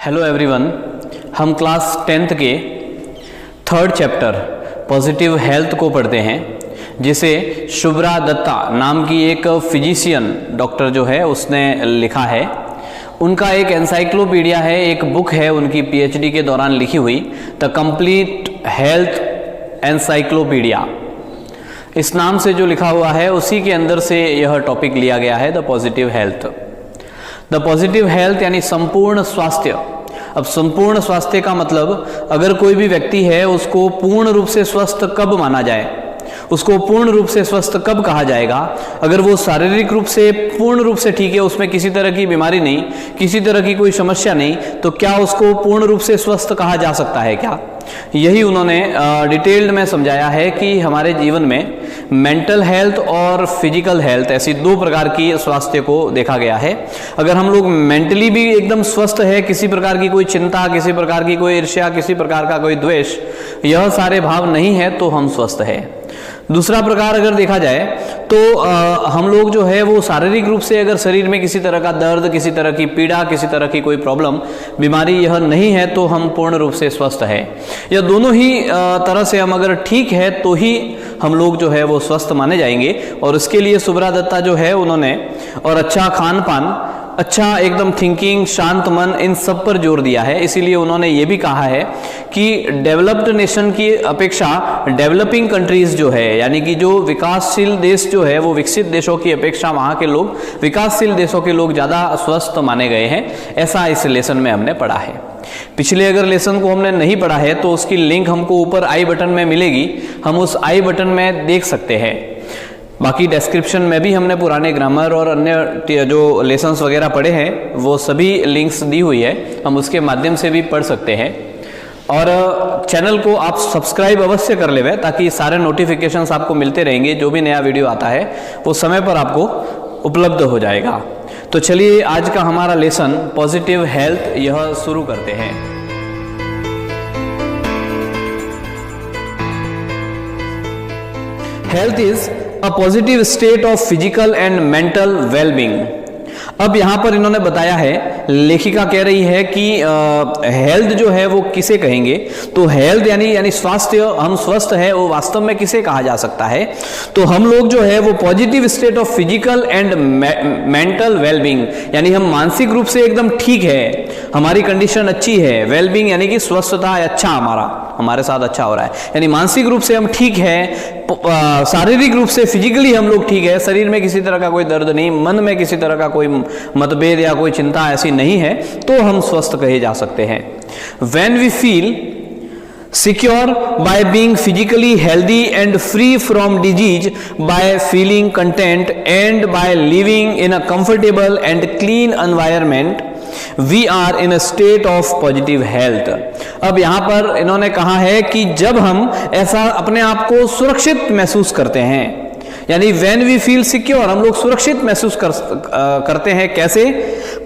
Hello everyone, हम class 10th के third chapter positive health को पढ़ते हैं, जिसे शुभ्रा दत्ता नाम की एक फिजिशियन डॉक्टर जो है उसने लिखा है। उनका एक एनसाइक्लोपीडिया है, एक बुक है उनकी पीएचडी के दौरान लिखी हुई, द कंप्लीट हेल्थ एनसाइक्लोपीडिया। इस नाम से जो लिखा हुआ है उसी के अंदर से यह टॉपिक लिया गया है, the positive health. The positive health यानी संपूर्ण स्वास्थ्य। अब संपूर्ण स्वास्थ्य का मतलब, अगर कोई भी व्यक्ति है उसको पूर्ण रूप से स्वस्थ कब माना जाए, उसको पूर्ण रूप से स्वस्थ कब कहा जाएगा? अगर वो शारीरिक रूप से पूर्ण रूप से ठीक है, उसमें किसी तरह की बीमारी नहीं, किसी तरह की कोई समस्या नहीं, तो क्या उसको पूर्ण रूप से स्वस्थ कहा जा सकता है क्या? यही उन्होंने डिटेल्ड में समझाया है कि हमारे जीवन में मेंटल हेल्थ और फिजिकल हेल्थ ऐसी दो प्रकार की स्वास्थ्य को देखा गया है। अगर हम लोग मेंटली भी एकदम स्वस्थ है, किसी प्रकार की कोई चिंता, किसी प्रकार की कोई ईर्ष्या, किसी प्रकार का कोई द्वेष, यह सारे भाव नहीं है तो हम स्वस्थ है। दूसरा प्रकार अगर देखा जाए तो हम लोग जो है वो शारीरिक रूप से अगर शरीर में किसी तरह का दर्द, किसी तरह की पीड़ा, किसी तरह की कोई प्रॉब्लम, बीमारी यह नहीं है तो हम पूर्ण रूप से स्वस्थ है। यह दोनों ही तरह से हम अगर ठीक है तो ही हम लोग जो है वो स्वस्थ माने जाएंगे। और इसके लिए शुभ्रा दत्ता जो है उन्होंने और अच्छा खान पान, अच्छा एकदम थिंकिंग, शांत मन, इन सब पर जोर दिया है। इसीलिए उन्होंने ये भी कहा है कि डेवलप्ड नेशन की अपेक्षा डेवलपिंग कंट्रीज जो है, यानी कि जो विकासशील देश जो है, वो विकसित देशों की अपेक्षा वहाँ के लोग, विकासशील देशों के लोग ज़्यादा स्वस्थ माने गए हैं। ऐसा इस लेसन में हमने पढ़ा है। पिछले अगर लेसन को हमने नहीं पढ़ा है तो उसकी लिंक हमको ऊपर आई बटन में मिलेगी, हम उस आई बटन में देख सकते हैं। बाकी डिस्क्रिप्शन में भी हमने पुराने ग्रामर और अन्य जो लेसन्स वगैरह पढ़े हैं वो सभी लिंक्स दी हुई है, हम उसके माध्यम से भी पढ़ सकते हैं। और चैनल को आप सब्सक्राइब अवश्य कर लेवे, ताकि सारे नोटिफिकेशंस आपको मिलते रहेंगे, जो भी नया वीडियो आता है वो समय पर आपको उपलब्ध हो जाएगा। तो चलिए आज का हमारा लेसन पॉजिटिव हेल्थ यह शुरू करते हैं। Health is A positive state of physical and mental well-being। अब यहाँ पर इन्होंने बताया है, लेखिका कह रही है कि हेल्थ जो है वो किसे कहेंगे, तो हेल्थ यानी स्वास्थ्य, हम स्वस्थ है, वो वास्तव में किसे कहा जा सकता है? तो हम लोग जो है वो positive state of physical and mental wellbeing, यानी हम मानसिक रूप से एकदम ठीक है, हमारी कंडीशन अच्छी है। वेलबींग यानी कि स्वस्थता, अच्छा हमारे साथ अच्छा हो रहा है, यानी मानसिक रूप से हम ठीक है, शारीरिक रूप से फिजिकली हम लोग ठीक है, शरीर में किसी तरह का कोई दर्द नहीं, मन में किसी तरह का कोई मतभेद या कोई चिंता ऐसी नहीं है, तो हम स्वस्थ कहे जा सकते हैं। When we feel secure by being physically healthy and free from disease, by feeling content and by living in a comfortable and clean environment, we are in a state of positive health। अब यहाँ पर इन्होंने कहा है कि जब हम ऐसा अपने आप को सुरक्षित महसूस करते हैं, यानी when we feel secure, हम लोग सुरक्षित महसूस करते हैं। कैसे?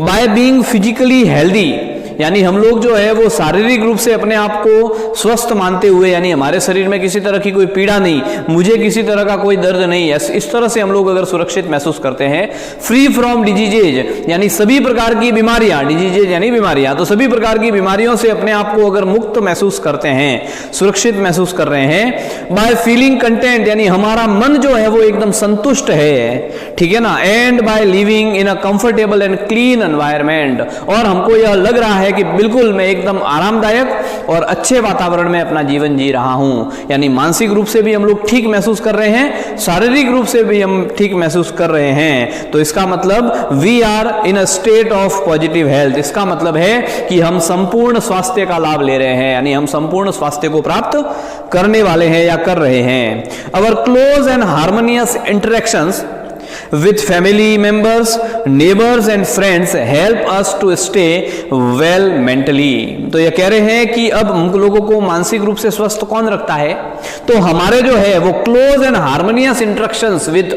by being physically healthy, यानी हम लोग जो है वो शारीरिक रूप से अपने आप को स्वस्थ मानते हुए, यानी हमारे शरीर में किसी तरह की कोई पीड़ा नहीं, मुझे किसी तरह का कोई दर्द नहीं, इस तरह से हम लोग अगर सुरक्षित महसूस करते हैं। फ्री फ्रॉम डिजीजेज, यानी सभी प्रकार की बीमारियां, डिजीजेज यानी बीमारियां, तो सभी प्रकार की बीमारियों से अपने आप को अगर मुक्त महसूस करते हैं, सुरक्षित महसूस कर रहे हैं। बाय फीलिंग कंटेंट, यानी हमारा मन जो है वो एकदम संतुष्ट है, ठीक है ना। And by living in a comfortable and clean environment, और हमको यह लग रहा है कि बिल्कुल मैं एकदम आरामदायक और अच्छे वातावरण में अपना जीवन जी रहा हूं, यानी मानसिक रूप से भी हम लोग ठीक महसूस कर रहे हैं, शारीरिक रूप से भी हम ठीक महसूस कर रहे हैं। तो इसका मतलब we are in a state of positive health, इसका मतलब है कि हम संपूर्ण स्वास्थ्य का लाभ ले रहे हैं, यानी हम संपूर्ण स्वास्थ्य को प्राप्त करने वाले हैं या कर रहे हैं। Our close and harmonious interactions with family members, neighbors and friends help us to stay well mentally। तो ये कह रहे हैं कि अब हम लोगों को मानसिक रूप से स्वस्थ कौन रखता है? तो हमारे जो है वो close and harmonious interactions with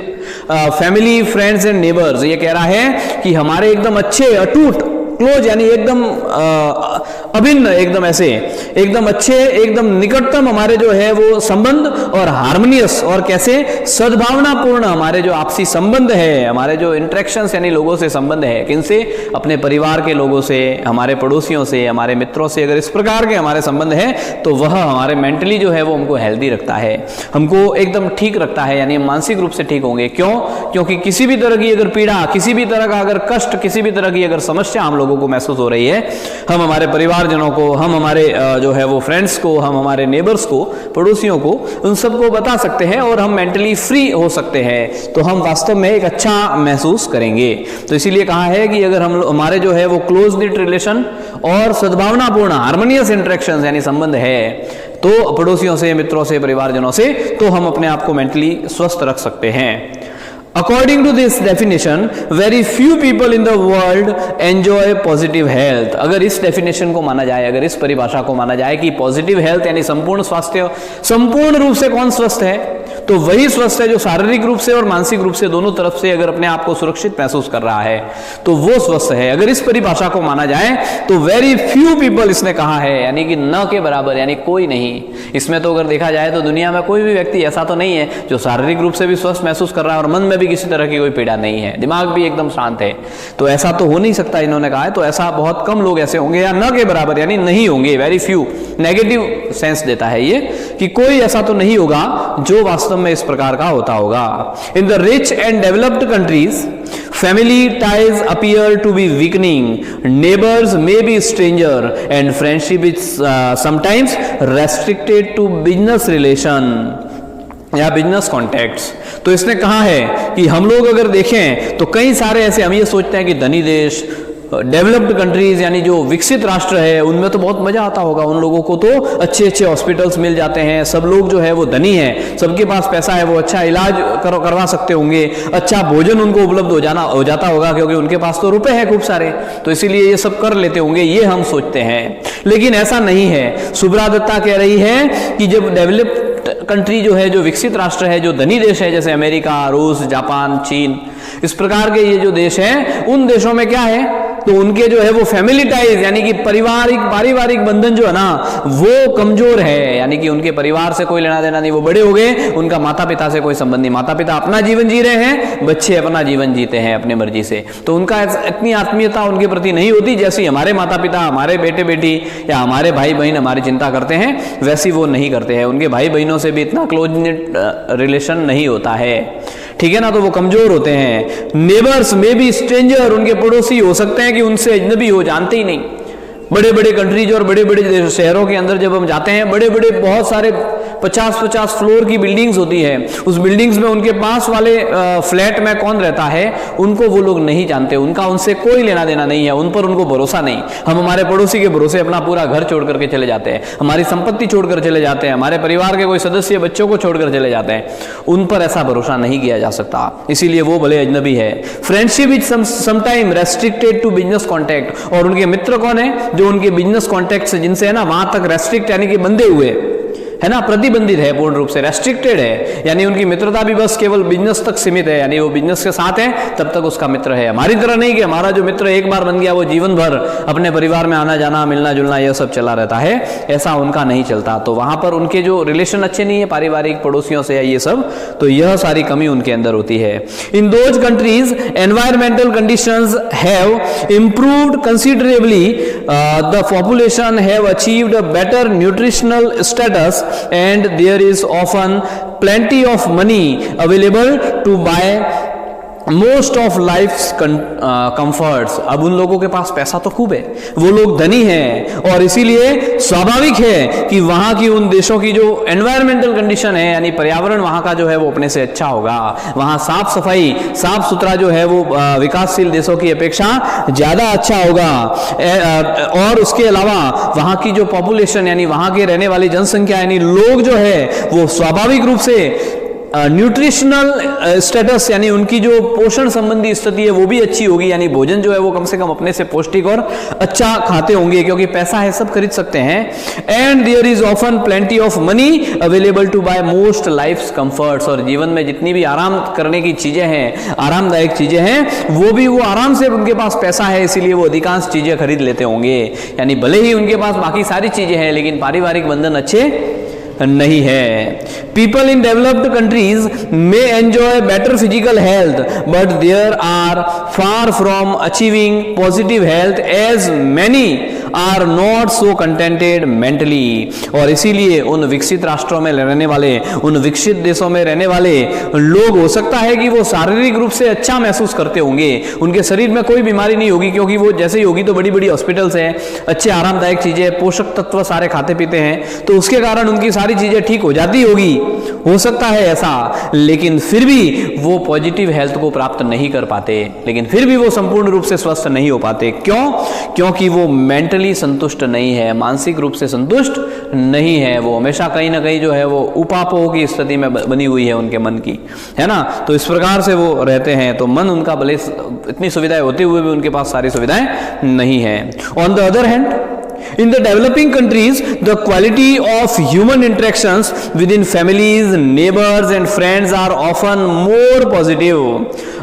family, friends and neighbours. ये कह रहा है कि हमारे एकदम अच्छे, अटूट, क्लोज यानी एकदम अभिन्न, एकदम ऐसे, एकदम अच्छे, एकदम निकटतम हमारे जो है वो संबंध, और हार्मोनियस, और कैसे सद्भावनापूर्ण हमारे जो आपसी संबंध है, हमारे जो इंटरेक्शंस यानी लोगों से संबंध है, किनसे, अपने परिवार के लोगों से, हमारे पड़ोसियों से, हमारे मित्रों से, अगर इस प्रकार के हमारे संबंध है तो वह हमारे मेंटली जो है वो हमको हेल्दी रखता है, हमको एकदम ठीक रखता है, यानी मानसिक रूप से ठीक होंगे। क्यों? क्योंकि किसी भी तरह की अगर पीड़ा, किसी भी तरह का अगर कष्ट, किसी भी तरह की अगर समस्या हम लोगों को महसूस हो रही है, हम हमारे परिवारजनों को, हम हमारे जो है वो फ्रेंड्स को, हम हमारे नेबर्स को, पड़ोसियों को, उन सबको बता सकते हैं और हम मेंटली फ्री हो सकते हैं, तो हम वास्तव में एक अच्छा महसूस करेंगे। तो इसीलिए कहा है कि अगर हम हमारे जो है वो क्लोज निट रिलेशन और सद्भावनापूर्ण हार्मोनियस इंटरेक्शंस यानी संबंध है, तो पड़ोसियों से, मित्रों से, परिवारजनों से, तो हम अपने आप को मेंटली स्वस्थ रख सकते हैं। According to this definition, very few people in the world enjoy positive health. अगर इस definition को माना जाए, अगर इस परिभाषा को माना जाए कि positive health यानी संपूर्ण स्वास्थ्य, संपूर्ण रूप से कौन स्वस्थ है, तो वही स्वस्थ है जो शारीरिक रूप से और मानसिक रूप से दोनों तरफ से अगर अपने आप को सुरक्षित महसूस कर रहा है, तो वो स्वस्थ है। अगर इस परिभाषा को माना जाए तो वेरी फ्यू पीपल इसने कहा है, यानी कि न के बराबर, यानी कोई नहीं। इसमें तो अगर देखा जाए तो दुनिया में कोई भी व्यक्ति ऐसा तो नहीं है जो शारीरिक रूप से भी स्वस्थ महसूस कर रहा है और मन में भी किसी तरह की कोई पीड़ा नहीं है, दिमाग भी एकदम शांत है, तो ऐसा तो हो नहीं सकता इन्होंने कहा है। तो ऐसा बहुत कम लोग ऐसे होंगे, या न के बराबर यानी नहीं होंगे, वेरी फ्यू, नेगेटिव सेंस देता है ये कि कोई ऐसा तो नहीं होगा जो वास्तव में इस प्रकार का होता होगा। In the rich and developed countries family ties appear to be weakening, neighbors may be stranger, and friendship is sometimes restricted to business relation या बिजनेस कॉन्टैक्ट्स। तो इसने कहा है कि हम लोग अगर देखें तो कई सारे ऐसे, हम ये सोचते हैं कि धनी देश, डेवलप्ड कंट्रीज यानी जो विकसित राष्ट्र है, उनमें तो बहुत मजा आता होगा, उन लोगों को तो अच्छे अच्छे हॉस्पिटल्स मिल जाते हैं, सब लोग जो है वो धनी है, सबके पास पैसा है, वो अच्छा इलाज करवा सकते होंगे, अच्छा भोजन उनको उपलब्ध हो जाता होगा क्योंकि उनके पास तो रुपए हैं खूब सारे, तो इसीलिए ये सब कर लेते होंगे, ये हम सोचते हैं। लेकिन ऐसा नहीं है। सुब्रा दत्ता कह रही है कि जब डेवलप्ड कंट्री जो है, जो विकसित राष्ट्र है, जो धनी देश है, जैसे अमेरिका, रूस, जापान, चीन, इस प्रकार के ये जो देश हैं, उन देशों में क्या है, तो उनके जो है वो फैमिली टाइज यानी कि पारिवारिक बंधन जो है ना वो कमजोर है, यानी कि उनके परिवार से कोई लेना देना नहीं, वो बड़े हो गए, उनका माता पिता से कोई संबंध नहीं, माता पिता अपना जीवन जी रहे हैं, बच्चे अपना जीवन जीते हैं अपनी मर्जी से, तो उनका इतनी आत्मीयता उनके प्रति नहीं होती जैसी हमारे माता पिता, हमारे बेटे बेटी या हमारे भाई बहन हमारी चिंता करते हैं, वैसी वो नहीं करते हैं। उनके भाई बहनों से भी इतना क्लोज निट रिलेशन नहीं होता है, ठीक है ना, तो वो कमजोर होते हैं। नेबर्स में भी स्ट्रेंजर, उनके पड़ोसी हो सकते हैं कि उनसे अजनबी हो, जानते ही नहीं। बड़े बड़े कंट्रीज और बड़े बड़े शहरों के अंदर जब हम जाते हैं, बड़े बड़े बहुत सारे 50-50 फ्लोर की बिल्डिंग्स होती है, उस बिल्डिंग्स में उनके पास वाले फ्लैट में कौन रहता है उनको वो लोग नहीं जानते, उनका उनसे कोई लेना देना नहीं है, उन पर उनको भरोसा नहीं। हम हमारे पड़ोसी के भरोसे अपना पूरा घर छोड़ करके चले जाते हैं, हमारी संपत्ति छोड़कर चले जाते हैं, हमारे परिवार के कोई सदस्य बच्चों को छोड़कर चले जाते हैं, उन पर ऐसा भरोसा नहीं किया जा सकता, इसीलिए वो भले अजनबी है। Friendship is sometime restricted to business contact, और उनके मित्र कौन है, जो उनके बिजनेस कॉन्टैक्ट से, जिनसे है ना वहां तक रेस्ट्रिक्ट यानी कि बंधे हुए है ना, प्रतिबंधित है, पूर्ण रूप से रेस्ट्रिक्टेड है, यानी उनकी मित्रता भी बस केवल बिजनेस तक सीमित है, यानी वो बिजनेस के साथ है तब तक उसका मित्र है। हमारी तरह नहीं कि हमारा जो मित्र एक बार बन गया वो जीवन भर अपने परिवार में आना जाना, मिलना जुलना ये सब चला रहता है, ऐसा उनका नहीं चलता। तो वहां पर उनके जो रिलेशन अच्छे नहीं है पारिवारिक पड़ोसियों से या ये सब, तो यह सारी कमी उनके अंदर होती है। In those countries environmental conditions have improved considerably, the population have achieved a better nutritional status and there is often plenty of money available to buy most of life's comforts. अब उन लोगों के पास पैसा तो खूब है, वो लोग धनी हैं, और इसीलिए स्वाभाविक है कि वहां की उन देशों की जो एनवायरमेंटल कंडीशन है यानी पर्यावरण वहां का जो है वो अपने से अच्छा होगा, वहां साफ सफाई साफ सुथरा जो है वो विकासशील देशों की अपेक्षा ज्यादा अच्छा होगा। और उसके अलावा वहां की जो पॉपुलेशन यानी वहां के रहने वाली जनसंख्या यानी लोग जो है वो स्वाभाविक रूप से न्यूट्रिशनल स्टेटस यानी उनकी जो पोषण संबंधी स्थिति है वो भी अच्छी होगी, यानी भोजन जो है वो कम से कम अपने से पौष्टिक और अच्छा खाते होंगे, क्योंकि पैसा है सब खरीद सकते हैं। And there is often plenty of money available to buy most life comforts, और जीवन में जितनी भी आराम करने की चीजें हैं, आरामदायक चीजें हैं, वो आराम से उनके पास पैसा है, इसीलिए वो अधिकांश चीजें खरीद लेते होंगे। यानी भले ही उनके पास बाकी सारी चीजें हैं लेकिन पारिवारिक बंधन अच्छे नहीं है। People in developed countries may enjoy better physical health but there are far from achieving positive health as many are not so contented mentally, और इसीलिए उन विकसित राष्ट्रों में रहने वाले, उन विकसित देशों में रहने वाले लोग हो सकता है कि वो शारीरिक रूप से अच्छा महसूस करते होंगे, उनके शरीर में कोई बीमारी नहीं होगी, क्योंकि वो जैसे ही होगी तो बड़ी बड़ी हॉस्पिटल्स हैं, अच्छे आरामदायक चीजें, पोषक तत्व सारे खाते पीते हैं, तो उसके कारण उनकी सारी चीजें ठीक हो जाती होगी, हो सकता है ऐसा, लेकिन फिर भी वो पॉजिटिव हेल्थ को प्राप्त नहीं कर पाते, लेकिन फिर भी वो संपूर्ण रूप से स्वस्थ नहीं हो पाते। क्यों? क्योंकि वो मेंटली संतुष्ट नहीं है, मानसिक रूप से संतुष्ट नहीं है, वो हमेशा कहीं ना कहीं जो है वो उपापोह की स्थिति में बनी हुई है उनके मन की, है ना। तो इस प्रकार से वो रहते हैं, तो मन उनका भले इतनी सुविधाएं होते हुए भी उनके पास सारी सुविधाएं नहीं है। On the other hand, in the developing countries, the quality of human interactions within families, neighbors and friends are often more positive.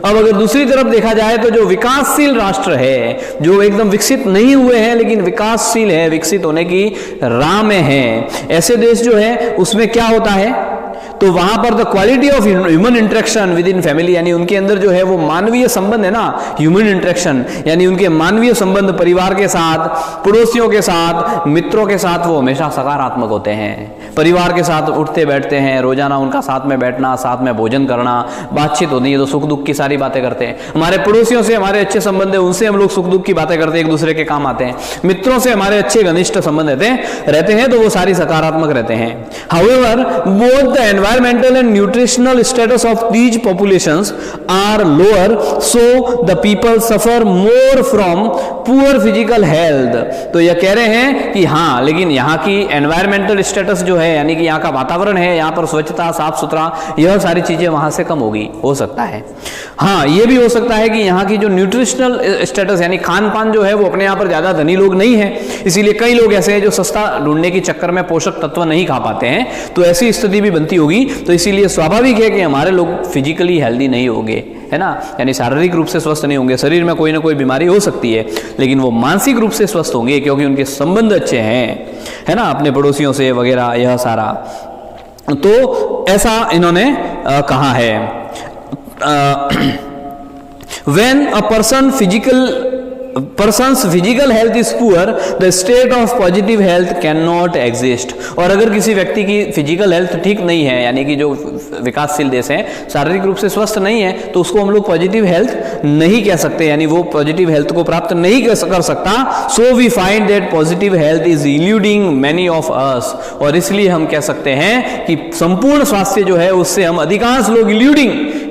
अब अगर दूसरी तरफ देखा जाए तो जो विकासशील राष्ट्र है, जो एकदम विकसित नहीं हुए हैं लेकिन विकासशील है, विकसित होने की राह में है, ऐसे देश जो है उसमें क्या होता है, तो वहां पर the quality of human interaction with in family, यानी उनके अंदर जो है वो मानवीय संबंध है ना, ह्यूमन इंटरेक्शन यानी उनके मानवीय संबंध परिवार के साथ, पड़ोसियों के साथ, मित्रों के साथ वो हमेशा सकारात्मक होते हैं। परिवार के साथ उठते बैठते हैं, रोजाना उनका साथ में बैठना, साथ में भोजन करना, बातचीत होती है तो सुख दुख की सारी बातें करते हैं। हमारे पड़ोसियों से हमारे अच्छे संबंध है, उनसे हम लोग सुख दुख की बातें करते हैं, एक दूसरे के काम आते हैं। मित्रों से हमारे अच्छे घनिष्ठ संबंध रहते हैं तो वो सारी सकारात्मक रहते हैं। However both the environmental and nutritional status of these populations are lower, so the people suffer more from poor physical health। तो यह कह रहे हैं कि हाँ, लेकिन यहाँ की environmental status जो है, यानी कि यहाँ का वातावरण है, यहाँ पर स्वच्छता, साफ सुथरा, यह सारी चीजें वहां से कम होगी, हो सकता है। हाँ, ये भी हो सकता है कि यहाँ की जो न्यूट्रिशनल स्टेटस यानी खान पान जो है वो अपने यहाँ पर ज्यादा धनी लोग नहीं है, इसीलिए कई लोग ऐसे हैं जो सस्ता ढूंढने के चक्कर में पोषक तत्व नहीं खा पाते हैं, तो ऐसी स्थिति भी बनती होगी। तो इसीलिए स्वाभाविक है कि हमारे लोग फिजिकली हेल्दी नहीं होंगे, है ना, यानी शारीरिक रूप से स्वस्थ नहीं होंगे, शरीर में कोई ना कोई बीमारी हो सकती है, लेकिन वो मानसिक रूप से स्वस्थ होंगे क्योंकि उनके संबंध अच्छे हैं, है ना, अपने पड़ोसियों से वगैरह, यह सारा। तो ऐसा इन्होंने कहा है। When a person's physical health is poor, the state of positive health cannot exist। और अगर किसी व्यक्ति की फिजिकल हेल्थ ठीक नहीं है, यानी कि जो विकासशील देश हैं शारीरिक रूप से स्वस्थ नहीं है, तो उसको हम लोग पॉजिटिव हेल्थ नहीं कह सकते, यानी वो पॉजिटिव हेल्थ को प्राप्त नहीं कर सकता। So we find that positive health is eluding many of us, और इसलिए हम कह सकते हैं कि संपूर्ण स्वास्थ्य जो है उससे हम अधिकांश लोग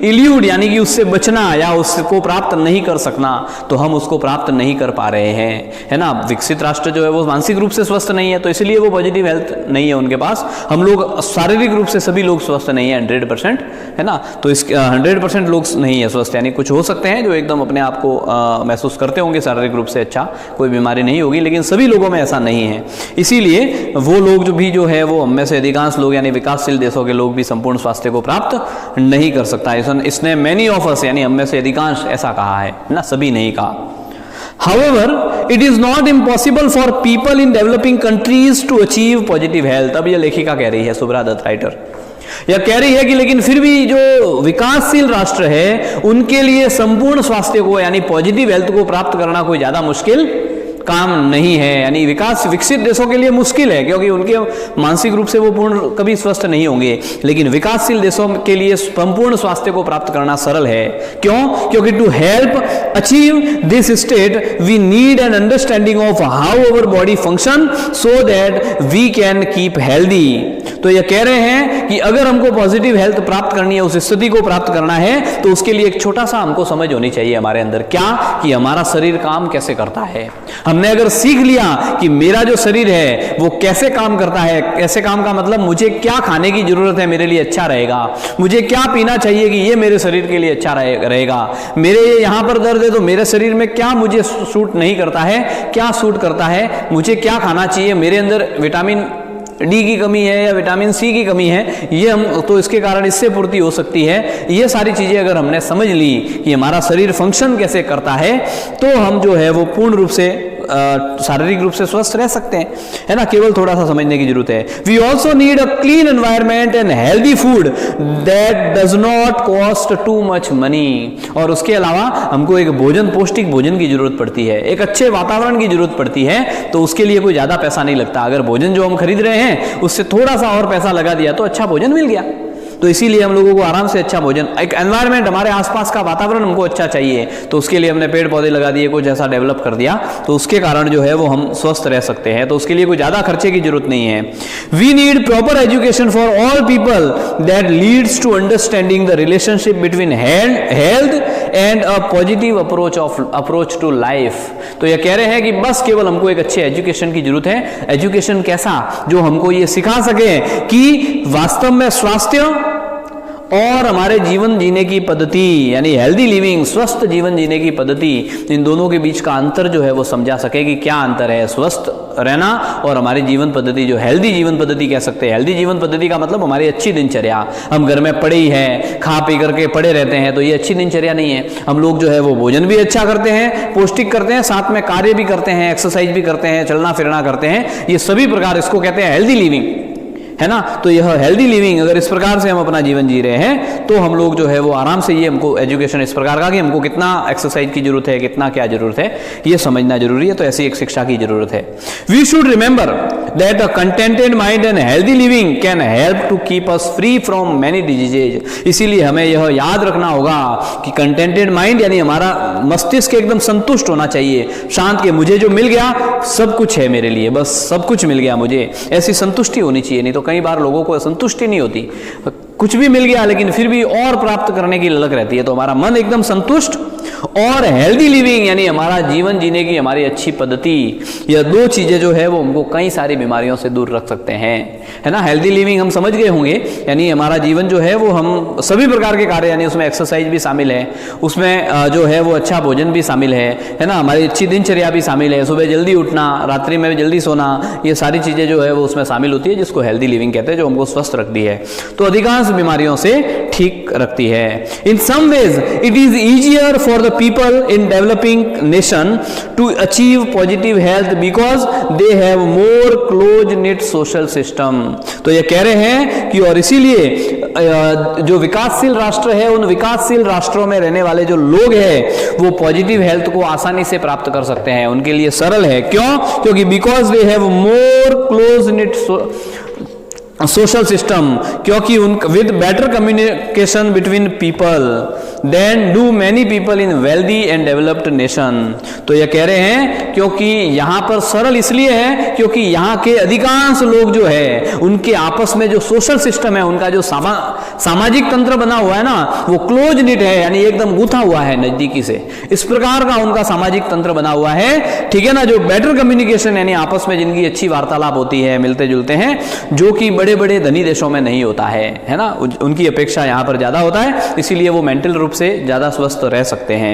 इल्यूड यानी कि उससे बचना या उसको प्राप्त नहीं कर सकना, तो हम उसको प्राप्त नहीं कर पा रहे हैं, है ना। विकसित राष्ट्र जो है वो मानसिक रूप से स्वस्थ नहीं है, तो इसलिए वो पॉजिटिव हेल्थ नहीं है उनके पास। हम लोग शारीरिक रूप से सभी लोग स्वस्थ नहीं है 100%, है ना, तो इस 100% लोग नहीं है स्वस्थ, यानी कुछ हो सकते हैं जो एकदम अपने आप को महसूस करते होंगे शारीरिक रूप से अच्छा, कोई बीमारी नहीं होगी, लेकिन सभी लोगों में ऐसा नहीं है। इसीलिए वो लोग जो है वो हम में से अधिकांश लोग यानी विकासशील देशों के लोग भी संपूर्ण स्वास्थ्य को प्राप्त नहीं कर सकता। इसने मैनी ऑफ अस यानी हम में से अधिकांश ऐसा कहा है ना, सभी नहीं कहा। However, it is not impossible for people in developing countries to achieve positive health। अब यह लेखिका कह रही है, शुभ्रा दत्त राइटर, यह कह रही है कि लेकिन फिर भी जो विकासशील राष्ट्र है उनके लिए संपूर्ण स्वास्थ्य को यानी पॉजिटिव हेल्थ को प्राप्त करना कोई ज्यादा मुश्किल काम नहीं है, यानी विकसित देशों के लिए मुश्किल है क्योंकि उनके मानसिक रूप से वो पूर्ण कभी स्वस्थ नहीं होंगे, लेकिन विकासशील देशों के लिए संपूर्ण स्वास्थ्य को प्राप्त करना सरल है। क्यों? क्योंकि to help achieve this state we need an understanding of how our body function so that we can keep healthy. तो ये कह रहे हैं कि अगर हमको पॉजिटिव हेल्थ प्राप्त करनी है, उस स्थिति को प्राप्त करना है, तो उसके लिए एक छोटा सा हमको समझ होनी चाहिए हमारे अंदर, क्या कि हमारा शरीर काम कैसे करता है। हमने अगर सीख लिया कि मेरा जो शरीर है वो कैसे काम करता है, कैसे काम का मतलब मुझे क्या खाने की जरूरत है मेरे लिए अच्छा रहेगा, मुझे क्या पीना चाहिए कि ये मेरे शरीर के लिए अच्छा रहेगा, मेरे यहां पर दर्द है तो मेरे शरीर में क्या मुझे सूट नहीं करता है, क्या सूट करता है, मुझे क्या खाना चाहिए, मेरे अंदर विटामिन डी की कमी है या विटामिन सी की कमी है, ये हम तो इसके कारण इससे पूर्ति हो सकती है। ये सारी चीजें अगर हमने समझ ली कि हमारा शरीर फंक्शन कैसे करता है, तो हम जो है वो पूर्ण रूप से शारीरिक रूप से स्वस्थ रह सकते हैं, है ना। केवल थोड़ा सा समझने की जरूरत है। We also need a clean environment and healthy food that does not cost too much money. और उसके अलावा हमको एक भोजन, पौष्टिक भोजन की जरूरत पड़ती है, एक अच्छे वातावरण की जरूरत पड़ती है। तो उसके लिए कोई ज्यादा पैसा नहीं लगता। अगर भोजन जो हम खरीद रहे हैं उससे थोड़ा सा और पैसा लगा दिया तो अच्छा भोजन मिल गया। तो इसीलिए हम लोगों को आराम से अच्छा भोजन, एक एनवायरनमेंट, हमारे आसपास का वातावरण हमको अच्छा चाहिए, तो उसके लिए हमने पेड़ पौधे लगा दिए, कुछ ऐसा डेवलप कर दिया, तो उसके कारण जो है वो हम स्वस्थ रह सकते हैं। तो उसके लिए कोई ज्यादा खर्चे की जरूरत नहीं है। We need proper education for all people that leads to understanding the relationship between health and a positive approach to life. तो ये कह रहे हैं कि बस केवल हमको एक अच्छे एजुकेशन की जरूरत है। एजुकेशन कैसा, जो हमको ये सिखा सके कि वास्तव में स्वास्थ्य और हमारे जीवन जीने की पद्धति, यानी हेल्दी लिविंग, स्वस्थ जीवन जीने की पद्धति, इन दोनों के बीच का अंतर जो है वो समझा सके कि क्या अंतर है स्वस्थ रहना और हमारी जीवन पद्धति जो हेल्दी जीवन पद्धति कह सकते हैं। हेल्दी जीवन पद्धति का मतलब हमारी अच्छी दिनचर्या। हम घर में पड़े ही हैं, खा पी करके पड़े रहते हैं, तो ये अच्छी दिनचर्या नहीं है। हम लोग जो है वो भोजन भी अच्छा करते हैं, पौष्टिक करते हैं, साथ में कार्य भी करते हैं, एक्सरसाइज भी करते हैं, चलना फिरना करते हैं, ये सभी प्रकार इसको कहते हैं हेल्दी लिविंग, है ना। तो यह हेल्दी लिविंग, अगर इस प्रकार से हम अपना जीवन जी रहे हैं तो हम लोग जो है वो आराम से, ये हमको एजुकेशन इस प्रकार का कि हमको कितना एक्सरसाइज की जरूरत है, कितना क्या जरूरत है, ये समझना जरूरी है। तो ऐसी एक शिक्षा की जरूरत है। We should remember that a contented mind and healthy living can help to keep us free from many diseases. इसीलिए हमें यह याद रखना होगा कि कंटेंटेड माइंड यानी हमारा मस्तिष्क एकदम संतुष्ट होना चाहिए, शांत, के मुझे जो मिल गया सब कुछ है मेरे लिए, बस सब कुछ मिल गया मुझे, ऐसी संतुष्टि होनी चाहिए। नहीं तो कई बार लोगों को संतुष्टि नहीं होती, कुछ भी मिल गया लेकिन फिर भी और प्राप्त करने की ललक रहती है। तो हमारा मन एकदम संतुष्ट और हेल्दी लिविंग यानी हमारा जीवन जीने की हमारी अच्छी पद्धति, यह दो चीजें जो है वो हमको कई सारी बीमारियों से दूर रख सकते हैं, है ना। हेल्दी लिविंग हम समझ गए होंगे, यानी हमारा जीवन जो है वो हम सभी प्रकार के कार्य, यानी उसमें एक्सरसाइज भी शामिल है, उसमें जो है वो अच्छा भोजन भी शामिल है ना, हमारी अच्छी दिनचर्या भी शामिल है, सुबह जल्दी उठना, रात्रि में भी जल्दी सोना, ये सारी चीजें जो है वो उसमें शामिल होती है, जिसको हेल्दी लिविंग कहते हैं, जो हमको स्वस्थ रखती है, तो अधिकांश बीमारियों से ठीक रखती है। In some ways it is easier for the people in developing nation to achieve positive health because they have more close knit social system। तो ये कह रहे हैं कि और इसीलिए जो विकासशील राष्ट्र है, उन विकासशील राष्ट्रों में रहने वाले जो लोग हैं वो पॉजिटिव हेल्थ को आसानी से प्राप्त कर सकते हैं, उनके लिए सरल है। क्यों? क्योंकि because they have more close knit social system, क्योंकि उन with better communication between people than do many people in wealthy and developed nation. तो ये कह रहे हैं क्योंकि यहाँ पर सरल इसलिए है क्योंकि यहाँ के अधिकांश लोग जो है उनके आपस में जो सोशल सिस्टम है, उनका जो सामाजिक तंत्र बना हुआ है ना, वो क्लोज निट है, यानी एकदम गूथा हुआ है नजदीकी से, इस प्रकार का उनका सामाजिक तंत्र बना हुआ है, ठीक है ना। जो बेटर कम्युनिकेशन यानी आपस में जिनकी अच्छी वार्तालाप होती है, मिलते जुलते हैं, जो कि बड़े बड़े धनी देशों में नहीं होता है ना, उनकी अपेक्षा यहाँ पर ज्यादा होता है, इसीलिए वो मेंटल रूप से ज्यादा स्वस्थ रह सकते हैं।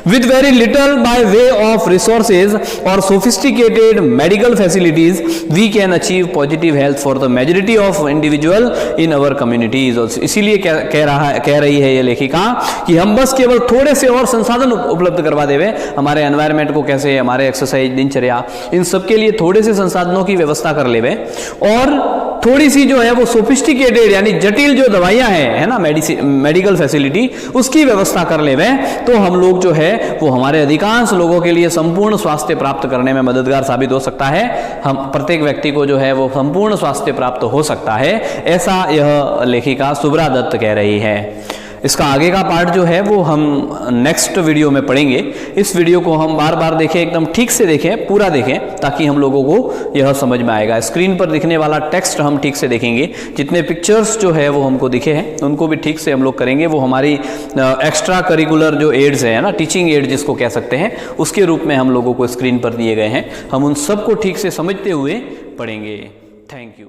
With very little by way of resources और sophisticated medical facilities we can achieve positive health for the majority of individual in our communities. इसीलिए कह रही है ये लेखिका कि हम बस केवल थोड़े से और संसाधन उपलब्ध करवा देवे, हमारे एनवायरमेंट को कैसे, हमारे एक्सरसाइज, दिनचर्या, इन सब के लिए थोड़े से संसाधनों की व्यवस्था कर लेवे और थोड़ी सी जो है वो सोफिस्टिकेटेड यानी जटिल जो दवाइयां हैं, है ना, मेडिकल फैसिलिटी, उसकी व्यवस्था कर लेवे, तो हम लोग जो है वो हमारे अधिकांश लोगों के लिए संपूर्ण स्वास्थ्य प्राप्त करने में मददगार साबित हो सकता है। हम प्रत्येक व्यक्ति को जो है वो संपूर्ण स्वास्थ्य प्राप्त हो सकता है, ऐसा यह लेखिका सुब्रा दत्त कह रही है। इसका आगे का पार्ट जो है वो हम नेक्स्ट वीडियो में पढ़ेंगे। इस वीडियो को हम बार बार देखें, एकदम ठीक से देखें, पूरा देखें, ताकि हम लोगों को यह समझ में आएगा। स्क्रीन पर दिखने वाला टेक्स्ट हम ठीक से देखेंगे, जितने पिक्चर्स जो है वो हमको दिखे हैं उनको भी ठीक से हम लोग करेंगे। वो हमारी एक्स्ट्रा करिकुलर जो एड्स है ना, टीचिंग एड जिसको कह सकते हैं, उसके रूप में हम लोगों को स्क्रीन पर दिए गए हैं। हम उन सबको ठीक से समझते हुए पढ़ेंगे। Thank you.